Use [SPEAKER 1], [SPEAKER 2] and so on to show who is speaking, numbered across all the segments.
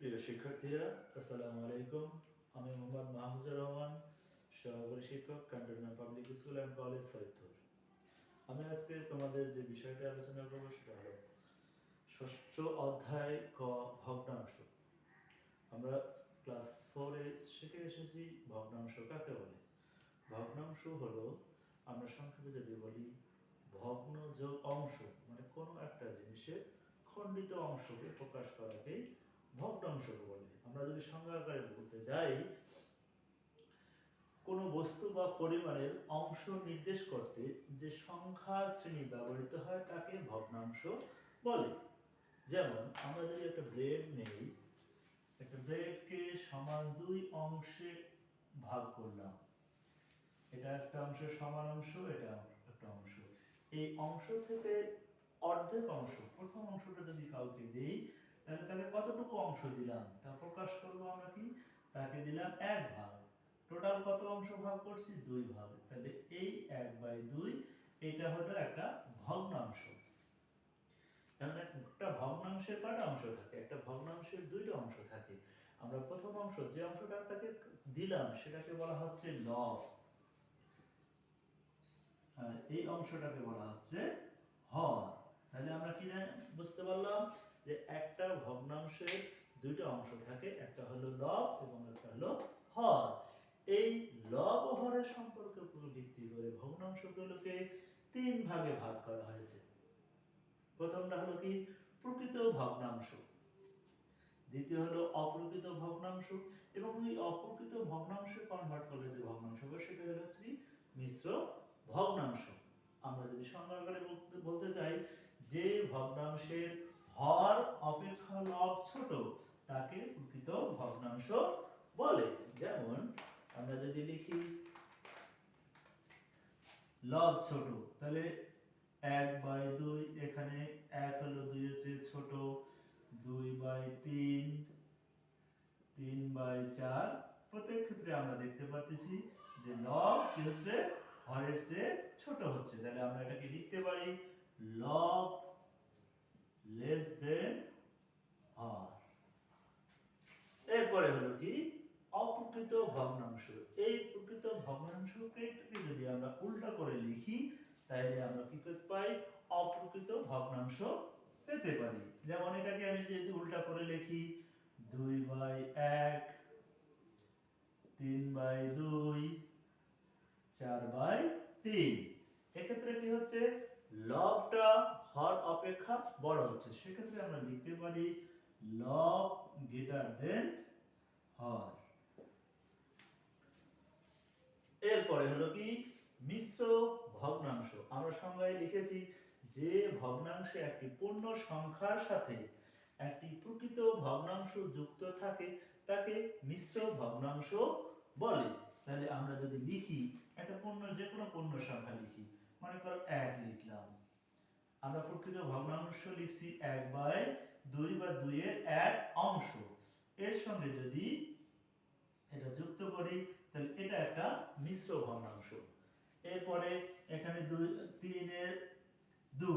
[SPEAKER 1] প্রিয় শিক্ষার্থীরা, আসসালামু আলাইকুম। আমি মোহাম্মদ মাহমুদুর রহমান, সহকারী শিক্ষক, cantonment public school and college, Saidpur. আমি আজকে তোমাদের যে বিষয়টি আলোচনা করব সেটা হলো ষষ্ঠ অধ্যায় ক, ভগ্নাংশ। আমরা ক্লাস 4-এ শিখে এসেছি ভগ্নাংশ কাকে বলে। ভগ্নাংশ হলো, আমরা সংক্ষেপে যদি বলি, ভগ্ন যোগ অংশ, মানে কোনো একটা জিনিসের খণ্ডিত অংশকে প্রকাশ করাকেই ভগ্নাংশ বলে। আমরা যদি সংজ্ঞা আকারে বলতে যাই, কোনো বস্তু বা পরিমাণের অংশ নির্দেশ করতে যে সংখ্যা শ্রেণী ব্যবহৃত হয় তাকে ভগ্নাংশ বলে। যেমন আমরা যদি একটা ব্রেড নেই, একটা ব্রেডকে সমান দুই অংশে ভাগ করলাম, এটা একটা অংশ সমান অংশ, এটা একটা অংশ। এই অংশ থেকে অর্ধেক অংশ, প্রথম অংশটা যদি কাউকে দেই, তাহলে তাকে কতটুকু অংশ দিলাম তা প্রকাশ করবো আমরা কি, তাকে দিলাম 1 ভাগ। টোটাল কত অংশ ভাগ করছি? 2 ভাগ। তাহলে এই 1/2 এটা হলো একটা ভগ্নাংশ। একটা ভগ্নাংশের কয়টা অংশ থাকে? একটা ভগ্নাংশের 2টা অংশ থাকে। আমরা প্রথম অংশ যে অংশটা তাকে দিলাম সেটাকে বলা হচ্ছে লব, আর এই অংশটাকে বলা হচ্ছে হর। তাহলে আমরা কি বুঝতে পারলাম যে একটা ভগ্নাংশের 2টা অংশ থাকে, একটা হলো লব এবং একটা হলো হর। এই লব ও হরের সম্পর্কের উপর ভিত্তি করে ভগ্নাংশগুলোকে 3 ভাগে ভাগ করা হয়েছে। প্রথমটা হলো কি, প্রকৃত ভগ্নাংশ, দ্বিতীয় হলো অপ্রকৃত ভগ্নাংশ, এবং এই অপ্রকৃত ভগ্নাংশে কনভার্ট করলে যে ভগ্নাংশ হবে সেটা হলো কি, মিশ্র ভগ্নাংশ। আমরা যদি সংজ্ঞা আকারে বলতে চাই, যে ভগ্নাংশের হর অপেক্ষা লব ছোট তাকে প্রকৃত ভগ্নাংশ বলে। যেমন আমরা যদি লিখি লব ছোট, তাহলে 1/2, এখানে 1 হলো 2 এর চেয়ে ছোট, 2/3, 3/4। প্রত্যেক ক্ষেত্রে আমরা দেখতে পাচ্ছি যে লব কি হচ্ছে, হরের চেয়ে ছোট হচ্ছে। তাহলে আমরা এটাকে লিখতে পারি লব লেস দেন হর। এরপরে হলো কি, অপ্রকৃত ভগ্নাংশ। এই প্রকৃত ভগ্নাংশকে যদি আমরা উল্টা করে লিখি, তাহলে আমরা কি করতে পাই, অপ্রকৃত ভগ্নাংশ পেতে পারি। যেমন এটাকে আমি যদি উল্টা করে লিখি 2/1, 3/2, 4/3, এক্ষেত্রে কি হচ্ছে, লবটা হর অপেক্ষা বড় হচ্ছে, সেক্ষেত্রে আমরা লিখতে পারি লব গ্রেটার দেন হর। এরপরে হলো কি, মিশ্র ভগ্নাংশ। আমরা সংজ্ঞায় লিখেছি যে ভগ্নাংশে একটি পূর্ণ সংখ্যার সাথে একটি প্রকৃত ভগ্নাংশ যুক্ত থাকে তাকে মিশ্র ভগ্নাংশ বলে। তাহলে আমরা যদি লিখি একটা যে কোনো পূর্ণ সংখ্যা লিখি, মনে করো 1 লিখলাম, আমরা প্রকৃত ভগ্নাংশ লিখছি 1/2 বা 2 এর 1 অংশ। এর সঙ্গে যদি এটা যুক্ত করি তাহলে এটা একটা মিশ্র ভগ্নাংশ। এরপরে এখানে 3 এর 2,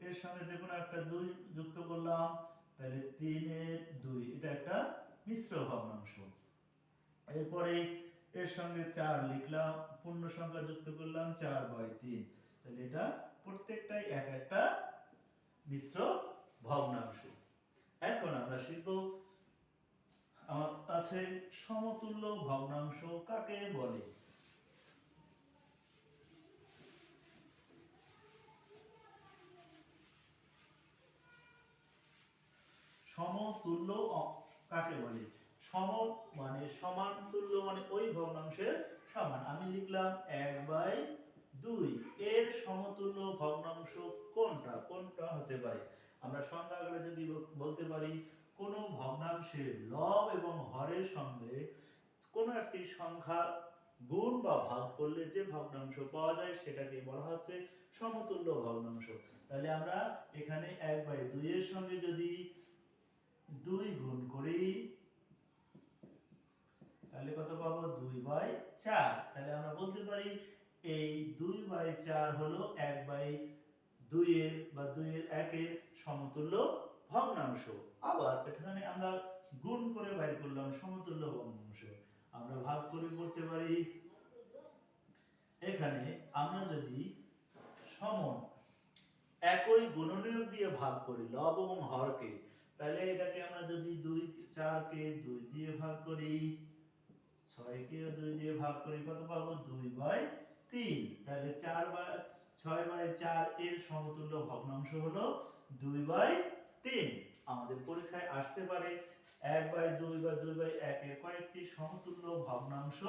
[SPEAKER 1] এর সঙ্গে যে কোনো একটা 2 যুক্ত করলাম, তাহলে 3 এর 2, এটা একটা মিশ্র ভগ্নাংশ। এরপরে এর সঙ্গে 4 লিখলাম, পূর্ণ সংখ্যা যুক্ত করলাম 4/3, তাহলে এটা প্রত্যেকটাই এক একটা মিশ্র ভগ্নাংশ। এখন আমরা শিখব, আমার আছে সমতুল্য ভগ্নাংশ কাকে বলে। সমতুল্য কাকে বলে? সম মানে সমান, তুল্য মানে ওই ভগ্নাংশের সমান। আমি লিখলাম 1/2, এর সমতুল্য ভগ্নাংশ কোনটা? কোনটা হতে পারে? আমরা সংজ্ঞা আকারে যদি বলতে পারি, কোন ভগ্নাংশের লব এবং হরের সঙ্গে কোন একটি সংখ্যা গুণ বা ভাগ করলে যে ভগ্নাংশ পাওয়া যায় সেটাকে বলা হচ্ছে সমতুল্য ভগ্নাংশ। তাহলে আমরা এখানে 1/2 এর সঙ্গে যদি 2 গুণ করি তাহলে কত পাবো? 2/4। তাহলে আমরা বলতে পারি এই 2/4 হলো 1/2 এর বা 2 এর 1 এর সমতুল্য ভগ্নাংশ। আবার এখানে আমরা গুণ করে বাইর করলাম সমতুল্য ভগ্নাংশ। আমরা ভাগ করে করতে পারি, এখানে আমরা যদি সম একই গুণনীয়ক দিয়ে ভাগ করি লব এবং হরকে, তাহলে এটাকে আমরা যদি 4 কে 2 দিয়ে ভাগ করি, 6 কে 2 দিয়ে ভাগ করি, কত পাবো? 2/3। তাহলে 6/4 এর সমতুল্য ভগ্নাংশ হলো 2/3। আমাদের পরীক্ষায় আসতে পারে 1/2 বা 2/1 এর কয়েকটি সমতুল্য ভগ্নাংশ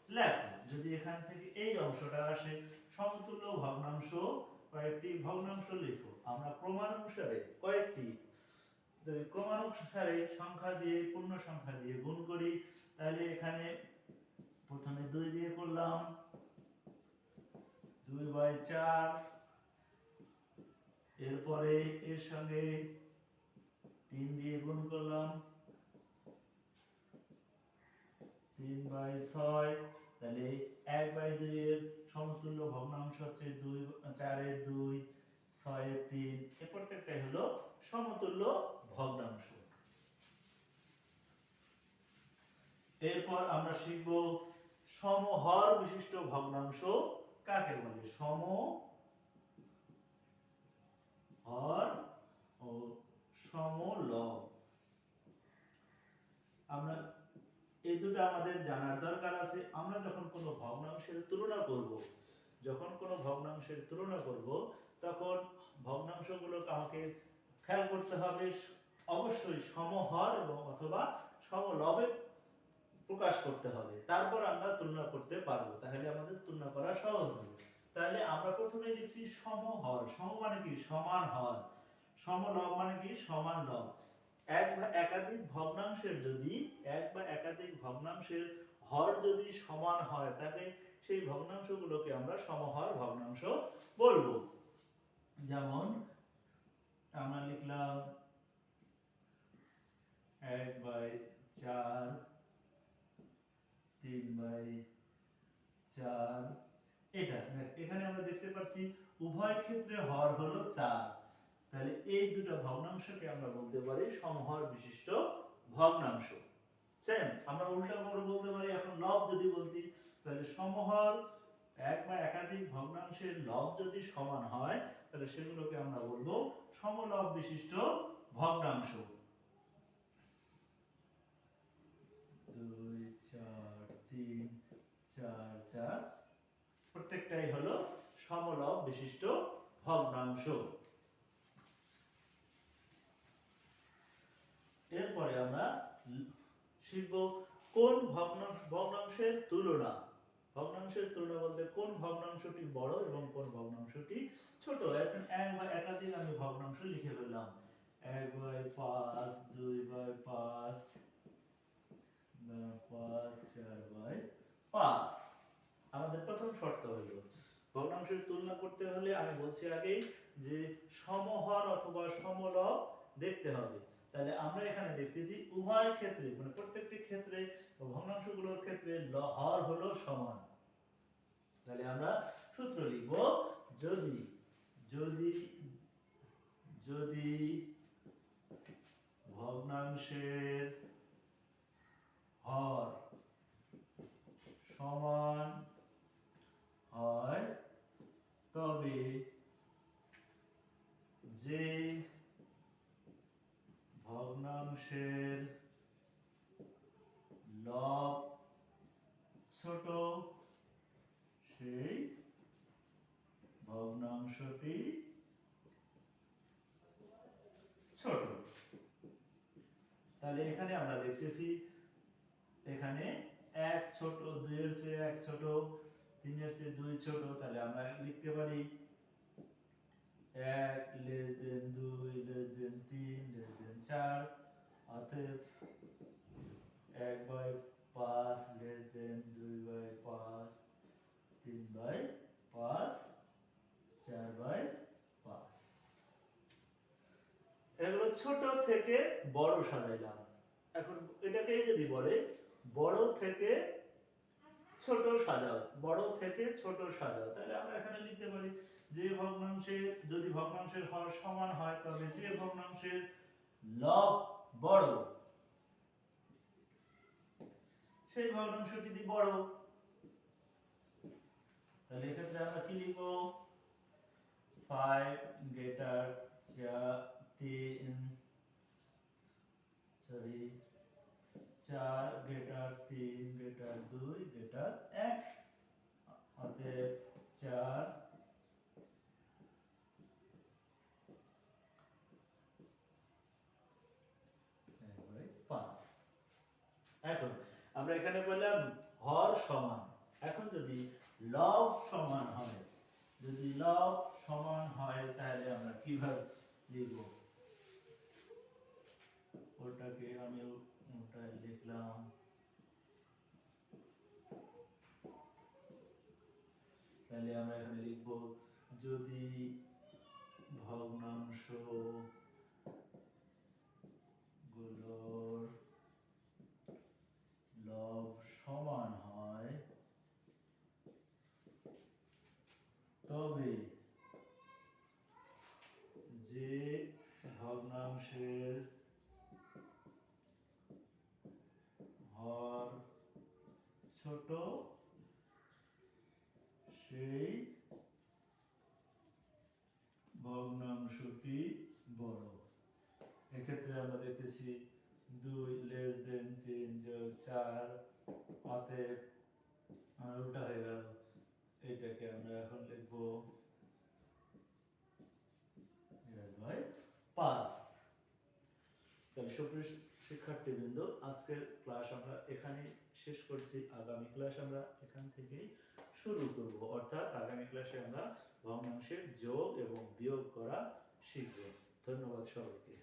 [SPEAKER 1] লেখো। যদি এখান থেকে এই অংশটা আসে সমতুল্য ভগ্নাংশ কয়েকটি ভগ্নাংশ লেখো। আমরা ক্রমানুসারে কয়েকটি, যদি ক্রমানুসারে সংখ্যা দিয়ে পূর্ণ সংখ্যা দিয়ে গুণ করি, তাহলে এখানে প্রথমে 2 দিয়ে করলাম, 2/4, এরপরে এর সঙ্গে 3 দিয়ে গুণ করলাম, 3/6। তাহলে 1/2 এর সমতুল্য ভগ্নাংশ হচ্ছে 4 এর 2, 6 এর 3। এই প্রত্যেকটাই হলো সমতুল্য ভগ্নাংশ। এরপর আমরা শিখব সমহর বিশিষ্ট ভগ্নাংশ কাকে বলে। সমহর ও সমলব, আমরা এই দুটো আমাদের জানার দরকার আছে। আমরা যখন কোনো ভগ্নাংশের তুলনা করব, তখন ভগ্নাংশগুলোকে আমাকে খেয়াল করতে হবে, অবশ্যই সমহর এবং অথবা সমলবে প্রকাশ করতে হবে, তারপর আমরা তুলনা করতে পারবো, তাহলে আমাদের তুলনা করা সহজ হবে। তাহলে আমরা প্রথমে লিখছি সমহর। সম মানে কি? সমান হর। সমলব মানে কি? সমান লব। এক বা একাধিক ভগ্নাংশের হর যদি সমান হয়, তাহলে সেই ভগ্নাংশগুলোকে আমরা সমহর ভগ্নাংশ বলবো। যেমন আমরা লিখলাম 1/4, 3/4। এটা এখানে আমরা দেখতে পাচ্ছি উভয় ক্ষেত্রে হর হলো 4। তাহলে এই দুটো ভগ্নাংশকে আমরা বলতে পারি সমহর বিশিষ্ট ভগ্নাংশ। সেম আমরা উল্টা করে বলতে পারি, এখন লব যদি বলতি, তাহলে সমহর এক বা একাধিক ভগ্নাংশের লব যদি সমান হয়, তাহলে সেগুলোকে আমরা বলবো সমলব বিশিষ্ট ভগ্নাংশ। 2, 4, 3, 4, 4 প্রত্যেকটাই হলো সমলব বিশিষ্ট ভগ্নাংশ। এরপরে আমরা শিখব কোন ভগ্নাংশের তুলনা। ভগ্নাংশের তুলনা বলতে কোন ভগ্নাংশটি বড় এবং কোন ভগ্নাংশটি ছোট। এখন এক বা একাধিক আমি ভগ্নাংশ লিখে ফেললাম, 1/5, 2/5, 4/5। আমাদের প্রথম শর্ত হলো ভগ্নাংশের তুলনা করতে হলে আমি বলছি আগেই যে সমহর অথবা সমলব দেখতে হবে। তাহলে আমরা এখানে দেখতেছি উভয় ক্ষেত্রে, মানে প্রত্যেকটি ক্ষেত্রে ভগ্নাংশগুলোর ক্ষেত্রে হর হলো সমান। তাহলে আমরা সূত্র লিখব, যদি যদি যদি ভগ্নাংশের হর সমান হয়, তবে যে ভগ্নাংশের লব ছোট, সেই ভগ্নাংশটি ছোট। তাহলে এখানে আমরা দেখতেছি, এখানে 1 ছোট, 2 এর চেয়ে 1 ছোট, 3 এর চেয়ে 2 ছোট। তাহলে আমরা লিখতে পারি 1 > 2 > 3 > 4। অতএব 1/5 < 2/5, 3/5, 4/5। এগুলো ছোট থেকে বড় সাজাইলাম। এখন এটাকে যদি বলে বড় থেকে ছোট সাজাও, বড় থেকে ছোট সাজাও, তাহলে আমরা এখানে লিখতে পারি যে যদি ভগ্নাংশের হর সমান হয়, তবে যে ভগ্নাংশের লব বড়, সেই ভগ্নাংশটি যদি বড়, তাহলে এক্ষেত্রে আমরা কি লিখব? 5 গ্রেটার 3 4 গ্রেটার 3 গ্রেটার 2 গ্রেটার 1, অতএব 4 5। এখন আমরা এখানে বললাম হর সমান, এখন যদি লব সমান হয়, যদি লব সমান হয় তাহলে আমরা কিভাবে লিখব? ওটাকে আমি ওটাই লিখলাম, তাহলে আমরা এখানে লিখব যদি ভগ্নাংশ গুলোর লব সমান হয় তবে যে ভগ্নাংশের হর ছোট সেই ভগ্নাংশটি বড়। এক্ষেত্রে আমরা দেখতেছি 2 লেস দেন 3 যোগ 4, অতএব আমার উল্টা হয়ে গেল, এটাকে আমরা এখন লিখব 5। তাহলে সুপ্রিয় শিক্ষার্থীবৃন্দ, আজকের ক্লাস আমরা এখানে শেষ করছি। আগামী ক্লাস আমরা এখান থেকেই শুরু করব, অর্থাৎ আগামী ক্লাসে আমরা ভগ্নাংশের যোগ এবং বিয়োগ করা শিখব। ধন্যবাদ সবাইকে।